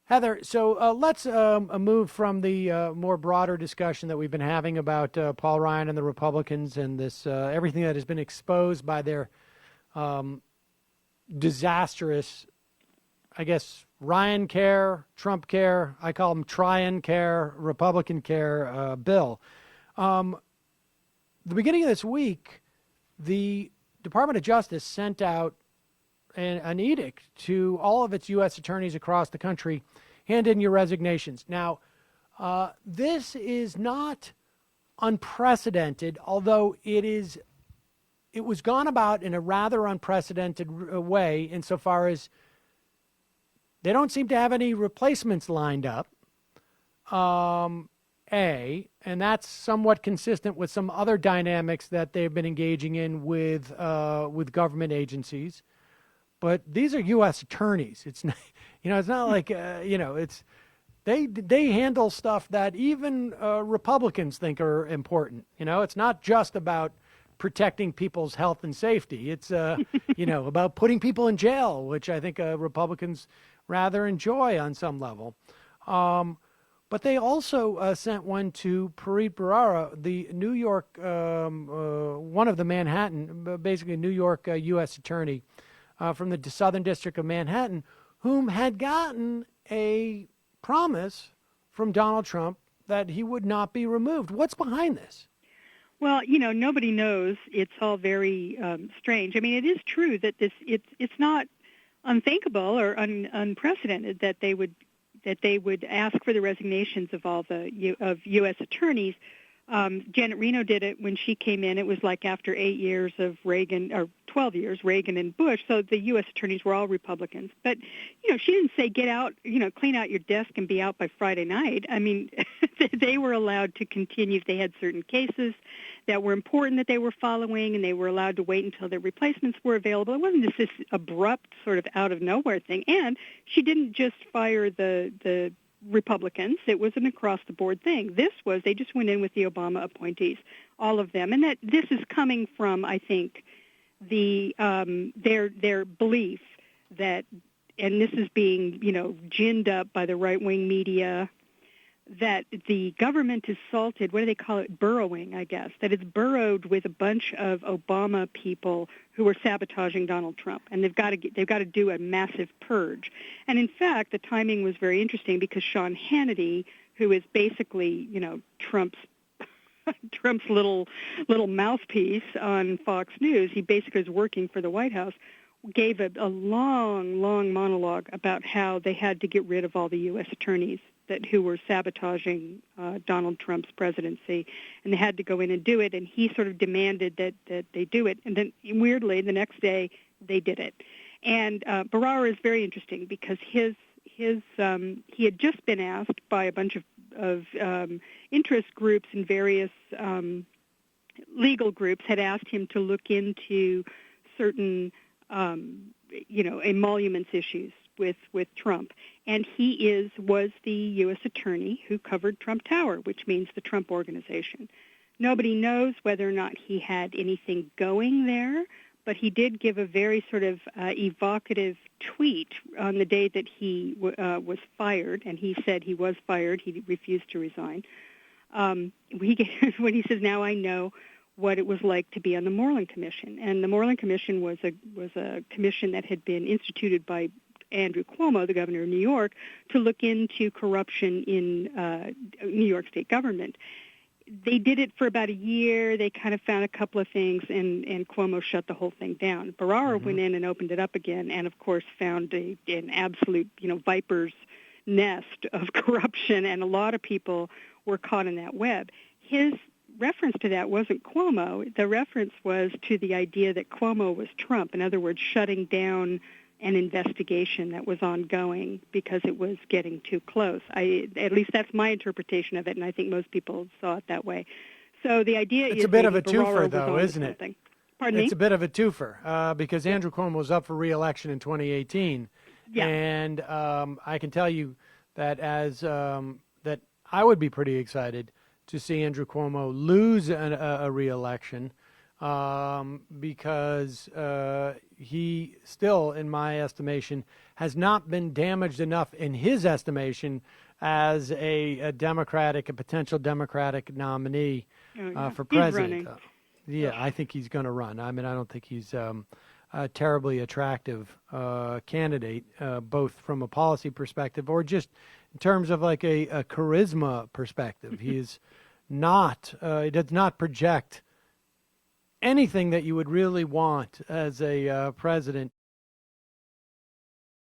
Heather, so let's move from the more broader discussion that we've been having about Paul Ryan and the Republicans and this everything that has been exposed by their disastrous, I guess, Ryan care, Trump care, I call them Tryan care, Republican care bill. The beginning of this week, the Department of Justice sent out an edict to all of its U.S. attorneys across the country: hand in your resignations. Now, this is not unprecedented, although it was gone about in a rather unprecedented way insofar as they don't seem to have any replacements lined up. And that's somewhat consistent with some other dynamics that they've been engaging in with government agencies. But these are U.S. attorneys. It's not, it's not like it's they handle stuff that even Republicans think are important. It's not just about protecting people's health and safety. It's about putting people in jail, which I think Republicans rather enjoy on some level. But they also sent one to Preet Bharara, the New York, one of the Manhattan, basically New York U.S. attorney from the Southern District of Manhattan, whom had gotten a promise from Donald Trump that he would not be removed. What's behind this? Well, nobody knows. It's all very strange. I mean, it is true that it's not unthinkable or unprecedented that they would ask for the resignations of all of U.S. attorneys. Janet Reno did it when she came in. It was like after 8 years of Reagan, or 12 years, Reagan and Bush, so the U.S. attorneys were all Republicans. But, she didn't say get out, clean out your desk and be out by Friday night. I mean, they were allowed to continue if they had certain cases that were important that they were following, and they were allowed to wait until their replacements were available. It wasn't just this abrupt sort of out-of-nowhere thing. And she didn't just fire the Republicans. It was an across-the-board thing. They just went in with the Obama appointees, all of them. And that this is coming from, I think, their belief that, and this is being, ginned up by the right-wing media, that the government is salted, what do they call it, burrowing, I guess, that it's burrowed with a bunch of Obama people who are sabotaging Donald Trump, and they've got to do a massive purge. And in fact, the timing was very interesting because Sean Hannity, who is basically, Trump's little mouthpiece on Fox News, he basically is working for the White House, gave a long monologue about how they had to get rid of all the U.S. attorneys who were sabotaging Donald Trump's presidency, and they had to go in and do it, and he sort of demanded that they do it. And then, weirdly, the next day, they did it. And Bharara is very interesting because he had just been asked by a bunch of interest groups and various legal groups had asked him to look into certain, emoluments issues with Trump. And he was the U.S. attorney who covered Trump Tower, which means the Trump Organization. Nobody knows whether or not he had anything going there, but he did give a very sort of evocative tweet on the day that he was fired, and he said he was fired. He refused to resign. When he says, "Now I know what it was like to be on the Moreland Commission," and the Moreland Commission was a commission that had been instituted by Andrew Cuomo, the governor of New York, to look into corruption in New York state government. They did it for about a year. They kind of found a couple of things, and Cuomo shut the whole thing down. Bharara went in and opened it up again, and of course found an absolute, viper's nest of corruption, and a lot of people were caught in that web. His reference to that wasn't Cuomo. The reference was to the idea that Cuomo was Trump. In other words, shutting down an investigation that was ongoing because it was getting too close. At least that's my interpretation of it, and I think most people saw it that way. So the idea is a bit of a twofer, though, isn't it? Pardon me? It's a bit of a twofer because Andrew Cuomo was up for re-election in 2018, and I can tell you that that I would be pretty excited to see Andrew Cuomo lose a re-election. because he still, in my estimation, has not been damaged enough in his estimation as a potential Democratic nominee for president. Yeah, I think he's going to run. I mean, I don't think he's a terribly attractive candidate, both from a policy perspective or just in terms of like a charisma perspective. He is not, he does not project anything that you would really want as a president